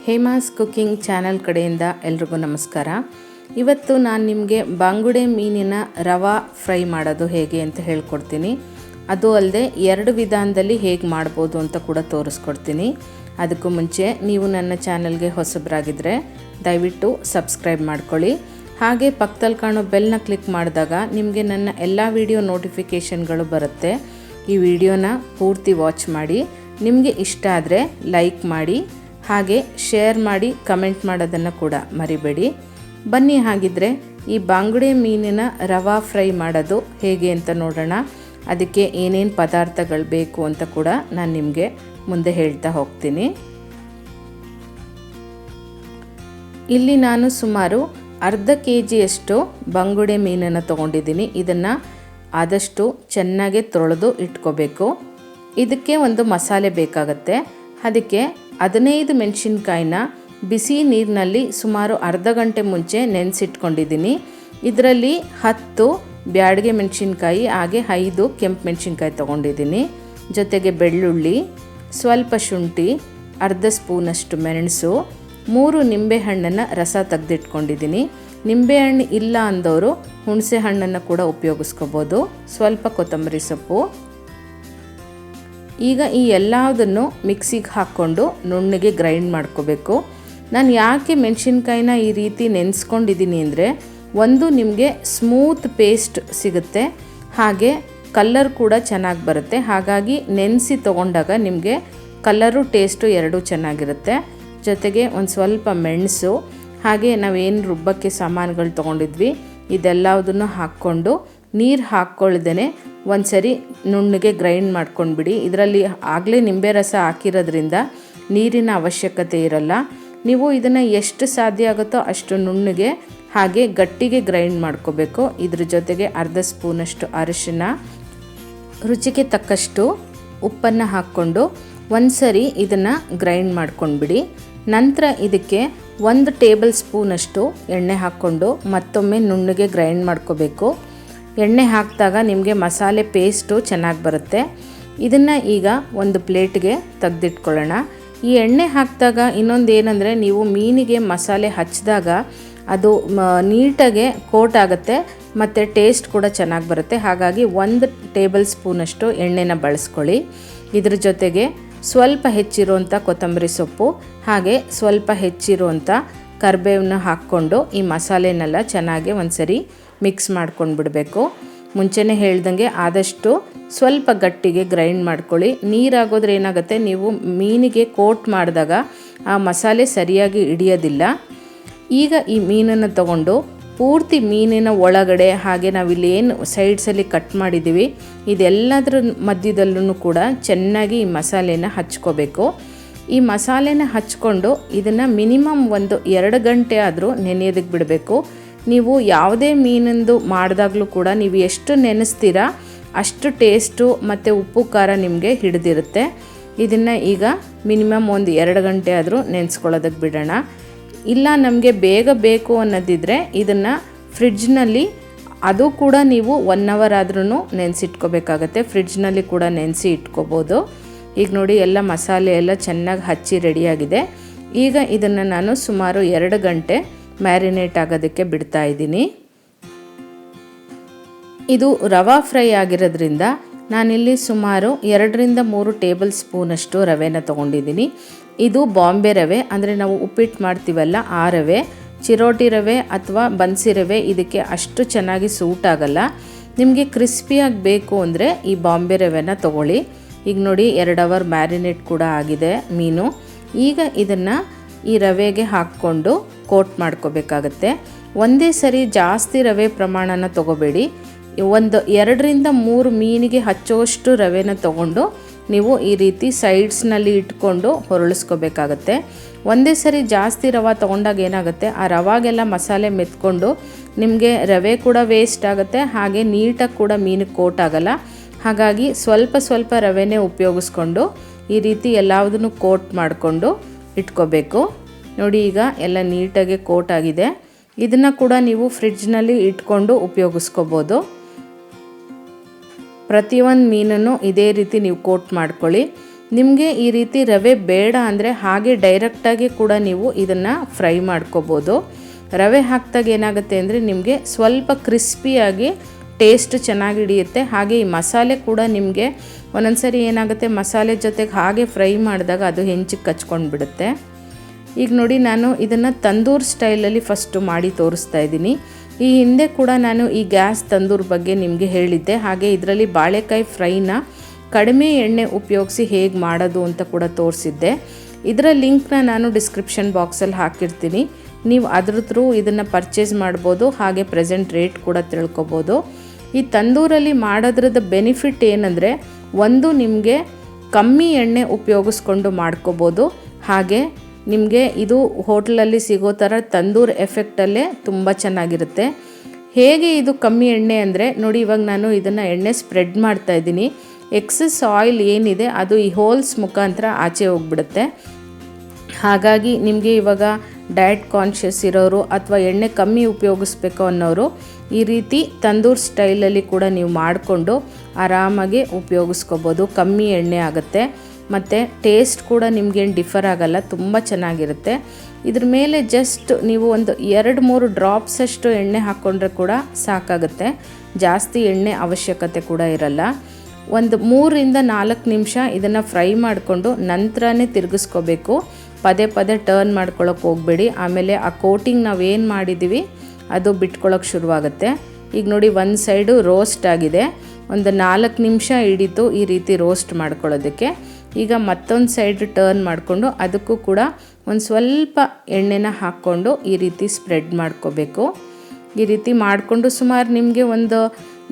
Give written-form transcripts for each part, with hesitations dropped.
Hema's cooking channel ಕಡೆಯಿಂದ ಎಲ್ರಿಗೂ ನಮಸ್ಕಾರ. ಇವತ್ತು ನಾನು ನಿಮಗೆ ಬಾಂಗುಡೆ ಮೀನಿನ ರವಾ ಫ್ರೈ ಮಾಡೋದು ಹೇಗೆ ಅಂತ ಹೇಳ್ಕೊಡ್ತೀನಿ. ಅದು ಅಲ್ಲದೆ 2 ವಿಧಾನದಲ್ಲಿ ಹೇಗೆ ಮಾಡ್ಬೋದು ಅಂತ ಕೂಡ ತೋರಿಸ್ಕೊಡ್ತೀನಿ. ಅದಕ್ಕೂ ಮುಂಚೆ ನೀವು ನನ್ನ ಚಾನಲ್ಗೆ ಹೊಸಬರಾಗಿದ್ದರೆ ದಯವಿಟ್ಟು ಸಬ್ಸ್ಕ್ರೈಬ್ ಮಾಡ್ಕೊಳ್ಳಿ. ಹಾಗೆ ಪಕ್ಕದಲ್ಲಿ ಕಾಣೋ ಬೆಲ್ನ ಕ್ಲಿಕ್ ಮಾಡಿದಾಗ ನಿಮಗೆ ನನ್ನ ಎಲ್ಲ ವಿಡಿಯೋ ನೋಟಿಫಿಕೇಷನ್ಗಳು ಬರುತ್ತೆ. ಈ ವಿಡಿಯೋನ ಪೂರ್ತಿ ವಾಚ್ ಮಾಡಿ. ನಿಮಗೆ ಇಷ್ಟ ಆದರೆ ಲೈಕ್ ಮಾಡಿ, ಹಾಗೆ ಶೇರ್ ಮಾಡಿ, ಕಮೆಂಟ್ ಮಾಡೋದನ್ನು ಕೂಡ ಮರಿಬೇಡಿ. ಬನ್ನಿ ಹಾಗಿದ್ರೆ ಈ ಬಾಂಗುಡೆ ಮೀನಿನ ರವಾ ಫ್ರೈ ಮಾಡೋದು ಹೇಗೆ ಅಂತ ನೋಡೋಣ. ಅದಕ್ಕೆ ಏನೇನು ಪದಾರ್ಥಗಳು ಬೇಕು ಅಂತ ಕೂಡ ನಾನು ನಿಮಗೆ ಮುಂದೆ ಹೇಳ್ತಾ ಹೋಗ್ತೀನಿ. ಇಲ್ಲಿ ನಾನು ಸುಮಾರು ಅರ್ಧ ಕೆಜಿಯಷ್ಟು ಬಾಂಗುಡೆ ಮೀನನ್ನು ತೊಗೊಂಡಿದ್ದೀನಿ. ಇದನ್ನು ಆದಷ್ಟು ಚೆನ್ನಾಗಿ ತೊಳೆದು ಇಟ್ಕೋಬೇಕು. ಇದಕ್ಕೆ ಒಂದು ಮಸಾಲೆ ಬೇಕಾಗತ್ತೆ. ಅದಕ್ಕೆ 15 ಮೆಣಸಿನ್ಕಾಯಿನ ಬಿಸಿ ನೀರಿನಲ್ಲಿ ಸುಮಾರು ಅರ್ಧ ಗಂಟೆ ಮುಂಚೆ ನೆನೆಸಿಟ್ಕೊಂಡಿದ್ದೀನಿ. ಇದರಲ್ಲಿ 10 ಬ್ಯಾಡಗೆ ಮೆಣಸಿನ್ಕಾಯಿ, ಹಾಗೆ 5 ಕೆಂಪು ಮೆಣಸಿನ್ಕಾಯಿ ತೊಗೊಂಡಿದ್ದೀನಿ. ಜೊತೆಗೆ ಬೆಳ್ಳುಳ್ಳಿ, ಸ್ವಲ್ಪ ಶುಂಠಿ, ಅರ್ಧ ಸ್ಪೂನಷ್ಟು ಮೆಣಸು, 3 ನಿಂಬೆಹಣ್ಣನ್ನು ರಸ ತೆಗೆದಿಟ್ಕೊಂಡಿದ್ದೀನಿ. ನಿಂಬೆಹಣ್ಣು ಇಲ್ಲ ಅಂದವರು ಹುಣಸೆ ಹಣ್ಣನ್ನು ಕೂಡ ಉಪಯೋಗಿಸ್ಕೋಬೋದು. ಸ್ವಲ್ಪ ಕೊತ್ತಂಬರಿ ಸೊಪ್ಪು. ಈಗ ಈ ಎಲ್ಲದನ್ನು ಮಿಕ್ಸಿಗೆ ಹಾಕ್ಕೊಂಡು ನುಣ್ಣಗೆ ಗ್ರೈಂಡ್ ಮಾಡ್ಕೋಬೇಕು. ನಾನು ಯಾಕೆ ಮೆಣಸಿನ್ಕಾಯಿನ ಈ ರೀತಿ ನೆನೆಸ್ಕೊಂಡಿದ್ದೀನಿ ಅಂದರೆ, ಒಂದು ನಿಮಗೆ ಸ್ಮೂತ್ ಪೇಸ್ಟ್ ಸಿಗುತ್ತೆ, ಹಾಗೆ ಕಲ್ಲರ್ ಕೂಡ ಚೆನ್ನಾಗಿ ಬರುತ್ತೆ. ಹಾಗಾಗಿ ನೆನೆಸಿ ತೊಗೊಂಡಾಗ ನಿಮಗೆ ಕಲ್ಲರು ಟೇಸ್ಟು ಎರಡೂ ಚೆನ್ನಾಗಿರುತ್ತೆ. ಜೊತೆಗೆ ಒಂದು ಸ್ವಲ್ಪ ಮೆಣಸು, ಹಾಗೆ ನಾವೇನು ರುಬ್ಬಕ್ಕೆ ಸಾಮಾನುಗಳು ತೊಗೊಂಡಿದ್ವಿ ಇದೆಲ್ಲದನ್ನು ಹಾಕ್ಕೊಂಡು ನೀರು ಹಾಕ್ಕೊಳ್ದೇ ಒಂದು ಸರಿ ನುಣ್ಣಗೆ ಗ್ರೈಂಡ್ ಮಾಡ್ಕೊಂಡ್ಬಿಡಿ. ಇದರಲ್ಲಿ ಆಗಲೇ ನಿಂಬೆ ರಸ ಹಾಕಿರೋದ್ರಿಂದ ನೀರಿನ ಅವಶ್ಯಕತೆ ಇರಲ್ಲ. ನೀವು ಇದನ್ನು ಎಷ್ಟು ಸಾಧ್ಯ ಆಗುತ್ತೋ ಅಷ್ಟು ನುಣ್ಣಗೆ ಹಾಗೆ ಗಟ್ಟಿಗೆ ಗ್ರೈಂಡ್ ಮಾಡ್ಕೋಬೇಕು. ಇದ್ರ ಜೊತೆಗೆ ಅರ್ಧ ಸ್ಪೂನಷ್ಟು ಅರಿಶಿನ, ರುಚಿಗೆ ತಕ್ಕಷ್ಟು ಉಪ್ಪನ್ನು ಹಾಕ್ಕೊಂಡು ಒಂದು ಸರಿ ಇದನ್ನು ಗ್ರೈಂಡ್ ಮಾಡ್ಕೊಂಡ್ಬಿಡಿ. ನಂತರ ಇದಕ್ಕೆ 1 ಟೇಬಲ್ ಸ್ಪೂನಷ್ಟು ಎಣ್ಣೆ ಹಾಕ್ಕೊಂಡು ಮತ್ತೊಮ್ಮೆ ನುಣ್ಣಗೆ ಗ್ರೈಂಡ್ ಮಾಡ್ಕೋಬೇಕು. ಎಣ್ಣೆ ಹಾಕಿದಾಗ ನಿಮಗೆ ಮಸಾಲೆ ಪೇಸ್ಟು ಚೆನ್ನಾಗಿ ಬರುತ್ತೆ. ಇದನ್ನು ಈಗ ಒಂದು ಪ್ಲೇಟ್ಗೆ ತೆಗೆದಿಟ್ಕೊಳ್ಳೋಣ. ಈ ಎಣ್ಣೆ ಹಾಕಿದಾಗ ಇನ್ನೊಂದು ಏನಂದರೆ, ನೀವು ಮೀನಿಗೆ ಮಸಾಲೆ ಹಚ್ಚಿದಾಗ ಅದು ನೀಟಾಗೆ ಕೋಟ್ ಆಗುತ್ತೆ ಮತ್ತು ಟೇಸ್ಟ್ ಕೂಡ ಚೆನ್ನಾಗಿ ಬರುತ್ತೆ. ಹಾಗಾಗಿ 1 ಟೇಬಲ್ ಸ್ಪೂನಷ್ಟು ಎಣ್ಣೆನ ಬಳಸ್ಕೊಳ್ಳಿ. ಇದ್ರ ಜೊತೆಗೆ ಸ್ವಲ್ಪ ಹೆಚ್ಚಿರುವಂಥ ಕೊತ್ತಂಬರಿ ಸೊಪ್ಪು, ಹಾಗೆ ಸ್ವಲ್ಪ ಹೆಚ್ಚಿರುವಂಥ ಕರಿಬೇವನ್ನ ಹಾಕ್ಕೊಂಡು ಈ ಮಸಾಲೆನೆಲ್ಲ ಚೆನ್ನಾಗಿ ಒಂದು ಸರಿ ಮಿಕ್ಸ್ ಮಾಡ್ಕೊಂಡು ಬಿಡಬೇಕು. ಮುಂಚೆನೇ ಹೇಳ್ದಂಗೆ ಆದಷ್ಟು ಸ್ವಲ್ಪ ಗಟ್ಟಿಗೆ ಗ್ರೈಂಡ್ ಮಾಡ್ಕೊಳ್ಳಿ. ನೀರಾಗೋದ್ರೆ ಏನಾಗುತ್ತೆ, ನೀವು ಮೀನಿಗೆ ಕೋಟ್ ಮಾಡಿದಾಗ ಆ ಮಸಾಲೆ ಸರಿಯಾಗಿ ಹಿಡಿಯೋದಿಲ್ಲ. ಈಗ ಈ ಮೀನನ್ನು ತಗೊಂಡು ಪೂರ್ತಿ ಮೀನಿನ ಒಳಗಡೆ, ಹಾಗೆ ನಾವಿಲ್ಲಿ ಏನು ಸೈಡ್ಸಲ್ಲಿ ಕಟ್ ಮಾಡಿದ್ದೀವಿ ಇದೆಲ್ಲದರ ಮಧ್ಯದಲ್ಲೂ ಕೂಡ ಚೆನ್ನಾಗಿ ಈ ಮಸಾಲೆನ ಹಚ್ಕೋಬೇಕು. ಈ ಮಸಾಲೆನ ಹಚ್ಕೊಂಡು ಇದನ್ನು ಮಿನಿಮಮ್ ಒಂದು 2 ಗಂಟೆ ಆದರೂ ನೆನೆಯೋದಕ್ಕೆ ಬಿಡಬೇಕು. ನೀವು ಯಾವುದೇ ಮೀನಿಂದು ಮಾಡಿದಾಗಲೂ ಕೂಡ ನೀವು ಎಷ್ಟು ನೆನೆಸ್ತೀರಾ ಅಷ್ಟು ಟೇಸ್ಟು ಮತ್ತು ಉಪ್ಪು ಖಾರ ನಿಮಗೆ ಹಿಡಿದಿರುತ್ತೆ. ಇದನ್ನು ಈಗ ಮಿನಿಮಮ್ ಒಂದು 2 ಗಂಟೆ ಆದರೂ ನೆನೆಸ್ಕೊಳ್ಳೋದಕ್ಕೆ ಬಿಡೋಣ. ಇಲ್ಲ ನಮಗೆ ಬೇಗ ಬೇಕು ಅನ್ನೋದಿದ್ದರೆ ಇದನ್ನು ಫ್ರಿಡ್ಜ್ನಲ್ಲಿ, ಅದು ಕೂಡ ನೀವು 1 ಅವರ್ ಆದ್ರೂ ನೆನೆಸಿಟ್ಕೋಬೇಕಾಗತ್ತೆ. ಫ್ರಿಡ್ಜ್ನಲ್ಲಿ ಕೂಡ ನೆನೆಸಿ ಇಟ್ಕೋಬೋದು. ಈಗ ನೋಡಿ ಎಲ್ಲ ಮಸಾಲೆ ಎಲ್ಲ ಚೆನ್ನಾಗಿ ಹಚ್ಚಿ ರೆಡಿಯಾಗಿದೆ. ಈಗ ಇದನ್ನು ನಾನು ಸುಮಾರು 2 ಗಂಟೆ ಮ್ಯಾರಿನೇಟ್ ಆಗೋದಕ್ಕೆ ಬಿಡ್ತಾ ಇದ್ದೀನಿ. ಇದು ರವಾ ಫ್ರೈ ಆಗಿರೋದ್ರಿಂದ ನಾನಿಲ್ಲಿ ಸುಮಾರು 2-3 ಟೇಬಲ್ ಸ್ಪೂನಷ್ಟು ರವೆನ ತೊಗೊಂಡಿದ್ದೀನಿ. ಇದು ಬಾಂಬೆ ರವೆ, ಅಂದರೆ ನಾವು ಉಪ್ಪಿಟ್ಟು ಮಾಡ್ತೀವಲ್ಲ ಆ ರವೆ. ಚಿರೋಟಿ ರವೆ ಅಥವಾ ಬನ್ಸಿ ರವೆ ಇದಕ್ಕೆ ಅಷ್ಟು ಚೆನ್ನಾಗಿ ಸೂಟ್ ಆಗಲ್ಲ. ನಿಮಗೆ ಕ್ರಿಸ್ಪಿಯಾಗಿ ಬೇಕು ಅಂದರೆ ಈ ಬಾಂಬೆ ರವೆನ ತೊಗೊಳ್ಳಿ. ಈಗ ನೋಡಿ 2 ಅವರ್ ಮ್ಯಾರಿನೇಟ್ ಕೂಡ ಆಗಿದೆ ಮೀನು. ಈಗ ಇದನ್ನು ಈ ರವೆಗೆ ಹಾಕ್ಕೊಂಡು ಕೋಟ್ ಮಾಡ್ಕೋಬೇಕಾಗತ್ತೆ. ಒಂದೇ ಸರಿ ಜಾಸ್ತಿ ರವೆ ಪ್ರಮಾಣನ ತೊಗೋಬೇಡಿ. ಒಂದು 2-3 ಮೀನಿಗೆ ಹಚ್ಚೋಷ್ಟು ರವೆನ ತೊಗೊಂಡು ನೀವು ಈ ರೀತಿ ಸೈಡ್ಸ್ನಲ್ಲಿ ಇಟ್ಕೊಂಡು ಹೊರಳಿಸ್ಕೋಬೇಕಾಗತ್ತೆ. ಒಂದೇ ಸರಿ ಜಾಸ್ತಿ ರವೆ ತೊಗೊಂಡಾಗ ಏನಾಗುತ್ತೆ, ಆ ರವಾಗೆಲ್ಲ ಮಸಾಲೆ ಮೆತ್ಕೊಂಡು ನಿಮಗೆ ರವೆ ಕೂಡ ವೇಸ್ಟ್ ಆಗುತ್ತೆ, ಹಾಗೆ ನೀಟಾಗಿ ಕೂಡ ಮೀನಿಗೆ ಕೋಟ್ ಆಗಲ್ಲ. ಹಾಗಾಗಿ ಸ್ವಲ್ಪ ಸ್ವಲ್ಪ ರವೆನೇ ಉಪಯೋಗಿಸ್ಕೊಂಡು ಈ ರೀತಿ ಎಲ್ಲದನ್ನು ಕೋಟ್ ಮಾಡಿಕೊಂಡು ಇಟ್ಕೋಬೇಕು. ನೋಡಿ ಈಗ ಎಲ್ಲ ನೀಟಾಗಿ ಕೋಟ್ ಆಗಿದೆ. ಇದನ್ನು ಕೂಡ ನೀವು ಫ್ರಿಡ್ಜ್ನಲ್ಲಿ ಇಟ್ಕೊಂಡು ಉಪಯೋಗಿಸ್ಕೋಬೋದು. ಪ್ರತಿಯೊಂದು ಮೀನನ್ನು ಇದೇ ರೀತಿ ನೀವು ಕೋಟ್ ಮಾಡ್ಕೊಳ್ಳಿ. ನಿಮಗೆ ಈ ರೀತಿ ರವೆ ಬೇಡ ಅಂದರೆ ಹಾಗೆ ಡೈರೆಕ್ಟಾಗಿ ಕೂಡ ನೀವು ಇದನ್ನು ಫ್ರೈ ಮಾಡ್ಕೋಬೋದು. ರವೆ ಹಾಕಿದಾಗ ಏನಾಗುತ್ತೆ ಅಂದರೆ ನಿಮಗೆ ಸ್ವಲ್ಪ ಕ್ರಿಸ್ಪಿಯಾಗಿ ಟೇಸ್ಟ್ ಚೆನ್ನಾಗಿ ಹಿಡಿಯುತ್ತೆ. ಹಾಗೆ ಈ ಮಸಾಲೆ ಕೂಡ ನಿಮಗೆ ಒಂದೊಂದ್ಸರಿ ಏನಾಗುತ್ತೆ, ಮಸಾಲೆ ಜೊತೆಗೆ ಹಾಗೆ ಫ್ರೈ ಮಾಡಿದಾಗ ಅದು ಹೆಂಚಿಗೆ ಕಚ್ಕೊಂಡು ಬಿಡುತ್ತೆ. ಈಗ ನೋಡಿ, ನಾನು ಇದನ್ನು ತಂದೂರ್ ಸ್ಟೈಲಲ್ಲಿ ಫಸ್ಟು ಮಾಡಿ ತೋರಿಸ್ತಾ ಇದ್ದೀನಿ. ಈ ಹಿಂದೆ ಕೂಡ ನಾನು ಈ ಗ್ಯಾಸ್ ತಂದೂರ್ ಬಗ್ಗೆ ನಿಮಗೆ ಹೇಳಿದ್ದೆ. ಹಾಗೆ ಇದರಲ್ಲಿ ಬಾಳೆಕಾಯಿ ಫ್ರೈನ ಕಡಿಮೆ ಎಣ್ಣೆ ಉಪಯೋಗಿಸಿ ಹೇಗೆ ಮಾಡೋದು ಅಂತ ಕೂಡ ತೋರಿಸಿದ್ದೆ. ಇದರ ಲಿಂಕ್ನ ನಾನು ಡಿಸ್ಕ್ರಿಪ್ಷನ್ ಬಾಕ್ಸಲ್ಲಿ ಹಾಕಿರ್ತೀನಿ. ನೀವು ಅದ್ರ ಥ್ರೂ ಇದನ್ನು ಪರ್ಚೇಸ್ ಮಾಡ್ಬೋದು. ಹಾಗೆ ಪ್ರೆಸೆಂಟ್ ರೇಟ್ ಕೂಡ ತಿಳ್ಕೊಬೋದು. ಈ ತಂದೂರಲ್ಲಿ ಮಾಡೋದ್ರದ್ದು ಬೆನಿಫಿಟ್ ಏನಂದರೆ, ಒಂದು ನಿಮಗೆ ಕಮ್ಮಿ ಎಣ್ಣೆ ಉಪಯೋಗಿಸ್ಕೊಂಡು ಮಾಡ್ಕೋಬೋದು. ಹಾಗೆ ನಿಮಗೆ ಇದು ಹೋಟ್ಲಲ್ಲಿ ಸಿಗೋ ಥರ ತಂದೂರ್ ಎಫೆಕ್ಟಲ್ಲೇ ತುಂಬ ಚೆನ್ನಾಗಿರುತ್ತೆ. ಹೇಗೆ ಇದು ಕಮ್ಮಿ ಎಣ್ಣೆ ಅಂದರೆ ನೋಡಿ, ಇವಾಗ ನಾನು ಇದನ್ನು ಎಣ್ಣೆ ಸ್ಪ್ರೆಡ್ ಮಾಡ್ತಾಯಿದ್ದೀನಿ. ಎಕ್ಸಸ್ ಆಯಿಲ್ ಏನಿದೆ ಅದು ಈ ಹೋಲ್ಸ್ ಮುಖಾಂತರ ಆಚೆ ಹೋಗ್ಬಿಡುತ್ತೆ. ಹಾಗಾಗಿ ನಿಮಗೆ ಇವಾಗ ಡಯಟ್ ಕಾನ್ಷಿಯಸ್ ಇರೋರು ಅಥವಾ ಎಣ್ಣೆ ಕಮ್ಮಿ ಉಪಯೋಗಿಸ್ಬೇಕು ಅನ್ನೋರು ಈ ರೀತಿ ತಂದೂರ್ ಸ್ಟೈಲಲ್ಲಿ ಕೂಡ ನೀವು ಮಾಡಿಕೊಂಡು ಆರಾಮಾಗಿ ಉಪಯೋಗಿಸ್ಕೋಬೋದು. ಕಮ್ಮಿ ಎಣ್ಣೆ ಆಗುತ್ತೆ ಮತ್ತು ಟೇಸ್ಟ್ ಕೂಡ ನಿಮಗೇನು ಡಿಫರ್ ಆಗೋಲ್ಲ, ತುಂಬ ಚೆನ್ನಾಗಿರುತ್ತೆ. ಇದ್ರ ಮೇಲೆ ಜಸ್ಟ್ ನೀವು ಒಂದು 2-3 ಡ್ರಾಪ್ಸಷ್ಟು ಎಣ್ಣೆ ಹಾಕ್ಕೊಂಡ್ರೆ ಕೂಡ ಸಾಕಾಗುತ್ತೆ. ಜಾಸ್ತಿ ಎಣ್ಣೆ ಅವಶ್ಯಕತೆ ಕೂಡ ಇರಲ್ಲ. ಒಂದು 3-4 ನಿಮಿಷ ಇದನ್ನು ಫ್ರೈ ಮಾಡಿಕೊಂಡು ನಂತರನೇ ತಿರುಗಿಸ್ಕೋಬೇಕು. ಪದೇ ಪದೇ ಟರ್ನ್ ಮಾಡ್ಕೊಳ್ಳೋಕೆ ಹೋಗಬೇಡಿ. ಆಮೇಲೆ ಆ ಕೋಟಿಂಗ್ ನಾವೇನು ಮಾಡಿದ್ದೀವಿ ಅದು ಬಿಟ್ಕೊಳ್ಳೋಕೆ ಶುರುವಾಗುತ್ತೆ. ಈಗ ನೋಡಿ, ಒಂದು ಸೈಡು ರೋಸ್ಟ್ ಆಗಿದೆ. ಒಂದು 4 ನಿಮಿಷ ಹಿಡಿತು ಈ ರೀತಿ ರೋಸ್ಟ್ ಮಾಡ್ಕೊಳ್ಳೋದಕ್ಕೆ. ಈಗ ಮತ್ತೊಂದು ಸೈಡ್ ಟರ್ನ್ ಮಾಡಿಕೊಂಡು ಅದಕ್ಕೂ ಕೂಡ ಒಂದು ಸ್ವಲ್ಪ ಎಣ್ಣೆನ ಹಾಕ್ಕೊಂಡು ಈ ರೀತಿ ಸ್ಪ್ರೆಡ್ ಮಾಡ್ಕೋಬೇಕು. ಈ ರೀತಿ ಮಾಡಿಕೊಂಡು ಸುಮಾರು ನಿಮಗೆ ಒಂದು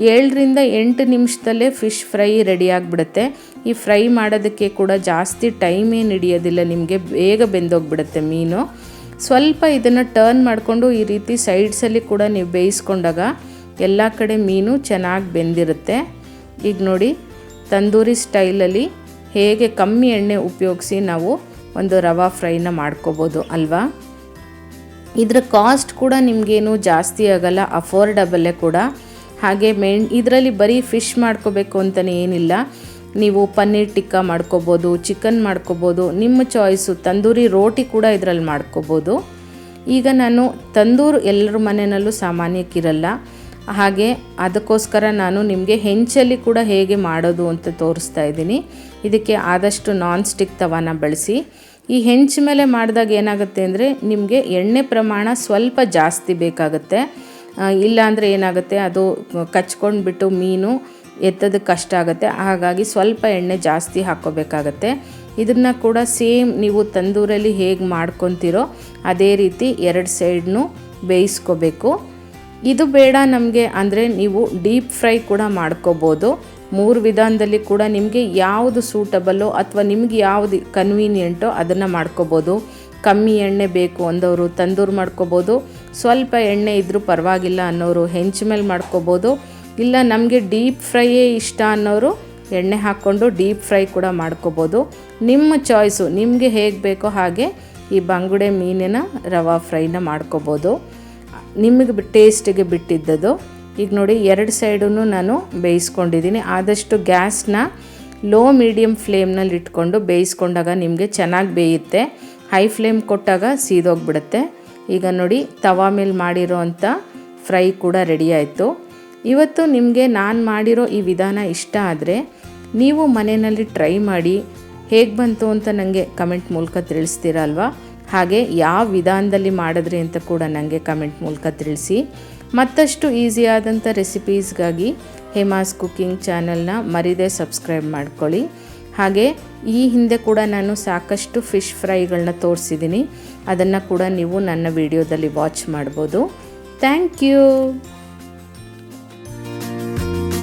7-8 ನಿಮಿಷದಲ್ಲೇ ಫಿಶ್ ಫ್ರೈ ರೆಡಿಯಾಗಿಬಿಡುತ್ತೆ. ಈ ಫ್ರೈ ಮಾಡೋದಕ್ಕೆ ಕೂಡ ಜಾಸ್ತಿ ಟೈಮ್ ಏನು ಹಿಡಿಯೋದಿಲ್ಲ, ನಿಮಗೆ ಬೇಗ ಬೆಂದೋಗ್ಬಿಡುತ್ತೆ ಮೀನು. ಸ್ವಲ್ಪ ಇದನ್ನು ಟರ್ನ್ ಮಾಡಿಕೊಂಡು ಈ ರೀತಿ ಸೈಡ್ಸಲ್ಲಿ ಕೂಡ ನೀವು ಬೇಯಿಸ್ಕೊಂಡಾಗ ಎಲ್ಲ ಕಡೆ ಮೀನು ಚೆನ್ನಾಗಿ ಬೆಂದಿರುತ್ತೆ. ಈಗ ನೋಡಿ, ತಂದೂರಿ ಸ್ಟೈಲಲ್ಲಿ ಹೇಗೆ ಕಮ್ಮಿ ಎಣ್ಣೆ ಉಪಯೋಗಿಸಿ ನಾವು ಒಂದು ರವಾ ಫ್ರೈನ ಮಾಡ್ಕೋಬೋದು ಅಲ್ವಾ. ಇದರ ಕಾಸ್ಟ್ ಕೂಡ ನಿಮಗೇನು ಜಾಸ್ತಿ ಆಗೋಲ್ಲ, ಅಫೋರ್ಡಬಲ್ಲೇ ಕೂಡ. ಹಾಗೆ ಇದರಲ್ಲಿ ಬರೀ ಫಿಶ್ ಮಾಡ್ಕೋಬೇಕು ಅಂತಲೇ ಏನಿಲ್ಲ. ನೀವು ಪನ್ನೀರ್ ಟಿಕ್ಕಾ ಮಾಡ್ಕೋಬೋದು, ಚಿಕನ್ ಮಾಡ್ಕೋಬೋದು, ನಿಮ್ಮ ಚಾಯ್ಸು. ತಂದೂರಿ ರೋಟಿ ಕೂಡ ಇದರಲ್ಲಿ ಮಾಡ್ಕೋಬೋದು. ಈಗ ನಾನು ತಂದೂರು ಎಲ್ಲರ ಮನೆಯಲ್ಲೂ ಸಾಮಾನ್ಯಕ್ಕಿರಲ್ಲ. ಹಾಗೆ ಅದಕ್ಕೋಸ್ಕರ ನಾನು ನಿಮಗೆ ಹೆಂಚಲ್ಲಿ ಕೂಡ ಹೇಗೆ ಮಾಡೋದು ಅಂತ ತೋರಿಸ್ತಾ ಇದ್ದೀನಿ. ಇದಕ್ಕೆ ಆದಷ್ಟು ನಾನ್ ಸ್ಟಿಕ್ ತವಾನ ಬಳಸಿ. ಈ ಹೆಂಚು ಮೇಲೆ ಮಾಡಿದಾಗ ಏನಾಗುತ್ತೆ ಅಂದರೆ ನಿಮಗೆ ಎಣ್ಣೆ ಪ್ರಮಾಣ ಸ್ವಲ್ಪ ಜಾಸ್ತಿ ಬೇಕಾಗುತ್ತೆ. ಇಲ್ಲಾಂದರೆ ಏನಾಗುತ್ತೆ, ಅದು ಕಚ್ಕೊಂಡ್ಬಿಟ್ಟು ಮೀನು ಎತ್ತೋದಕ್ಕೆ ಕಷ್ಟ ಆಗುತ್ತೆ. ಹಾಗಾಗಿ ಸ್ವಲ್ಪ ಎಣ್ಣೆ ಜಾಸ್ತಿ ಹಾಕ್ಕೋಬೇಕಾಗತ್ತೆ. ಇದನ್ನು ಕೂಡ ಸೇಮ್ ನೀವು ತಂದೂರಲ್ಲಿ ಹೇಗೆ ಮಾಡ್ಕೊತೀರೋ ಅದೇ ರೀತಿ 2 ಸೈಡ್ನೂ ಬೇಯಿಸ್ಕೋಬೇಕು. ಇದು ಬೇಡ ನಮಗೆ ಅಂದರೆ ನೀವು ಡೀಪ್ ಫ್ರೈ ಕೂಡ ಮಾಡ್ಕೋಬೋದು. 3 ವಿಧಾನದಲ್ಲಿ ಕೂಡ ನಿಮಗೆ ಯಾವುದು ಸೂಟಬಲ್ಲೋ ಅಥವಾ ನಿಮಗೆ ಯಾವುದು ಕನ್ವೀನಿಯೆಂಟೋ ಅದನ್ನು ಮಾಡ್ಕೋಬೋದು. ಕಮ್ಮಿ ಎಣ್ಣೆ ಬೇಕು ಅಂದವರು ತಂದೂರು ಮಾಡ್ಕೋಬೋದು. ಸ್ವಲ್ಪ ಎಣ್ಣೆ ಇದ್ದರೂ ಪರವಾಗಿಲ್ಲ ಅನ್ನೋರು ಹೆಂಚು ಮೇಲೆ ಮಾಡ್ಕೋಬೋದು. ಇಲ್ಲ ನಮಗೆ ಡೀಪ್ ಫ್ರೈಯೇ ಇಷ್ಟ ಅನ್ನೋರು ಎಣ್ಣೆ ಹಾಕ್ಕೊಂಡು ಡೀಪ್ ಫ್ರೈ ಕೂಡ ಮಾಡ್ಕೋಬೋದು. ನಿಮ್ಮ ಚಾಯ್ಸು, ನಿಮಗೆ ಹೇಗೆ ಬೇಕೋ ಹಾಗೆ ಈ ಬಂಗುಡೆ ಮೀನಿನ ರವಾ ಫ್ರೈನ ಮಾಡ್ಕೋಬೋದು. ನಿಮಗೆ ಟೇಸ್ಟಿಗೆ ಬಿಟ್ಟಿದ್ದದು. ಈಗ ನೋಡಿ, 2 ಸೈಡೂ ನಾನು ಬೇಯಿಸ್ಕೊಂಡಿದ್ದೀನಿ. ಆದಷ್ಟು ಗ್ಯಾಸ್ನ ಲೋ ಮೀಡಿಯಮ್ ಫ್ಲೇಮ್ನಲ್ಲಿ ಇಟ್ಕೊಂಡು ಬೇಯಿಸ್ಕೊಂಡಾಗ ನಿಮಗೆ ಚೆನ್ನಾಗಿ ಬೇಯುತ್ತೆ. ಹೈ ಫ್ಲೇಮ್ ಕೊಟ್ಟಾಗ ಸೀದೋಗ್ಬಿಡುತ್ತೆ. ಈಗ ನೋಡಿ, ತವಾ ಮೇಲೆ ಮಾಡಿರೋ ಅಂಥ ಫ್ರೈ ಕೂಡ ರೆಡಿ ಆಯಿತು. ಇವತ್ತು ನಿಮಗೆ ನಾನು ಮಾಡಿರೋ ಈ ವಿಧಾನ ಇಷ್ಟ ಆದರೆ ನೀವು ಮನೆಯಲ್ಲಿ ಟ್ರೈ ಮಾಡಿ ಹೇಗೆ ಬಂತು ಅಂತ ನನಗೆ ಕಮೆಂಟ್ ಮೂಲಕ ತಿಳಿಸ್ತೀರಲ್ವ. ಹಾಗೆ ಯಾವ ವಿಧಾನದಲ್ಲಿ ಮಾಡಿದ್ರಿ ಅಂತ ಕೂಡ ನನಗೆ ಕಮೆಂಟ್ ಮೂಲಕ ತಿಳಿಸಿ. ಮತ್ತಷ್ಟು ಈಸಿಯಾದಂಥ ರೆಸಿಪೀಸ್ಗಾಗಿ ಹೇಮಾಸ್ ಕುಕಿಂಗ್ ಚಾನಲ್ನ ಮರಿದೇ ಸಬ್ಸ್ಕ್ರೈಬ್ ಮಾಡ್ಕೊಳ್ಳಿ. ಹಾಗೆ ಈ ಹಿಂದೆ ಕೂಡ ನಾನು ಸಾಕಷ್ಟು ಫಿಶ್ ಫ್ರೈಗಳನ್ನ ತೋರಿಸಿದ್ದೀನಿ. ಅದನ್ನು ಕೂಡ ನೀವು ನನ್ನ ವಿಡಿಯೋದಲ್ಲಿ ವಾಚ್ ಮಾಡ್ಬೋದು. Thank you.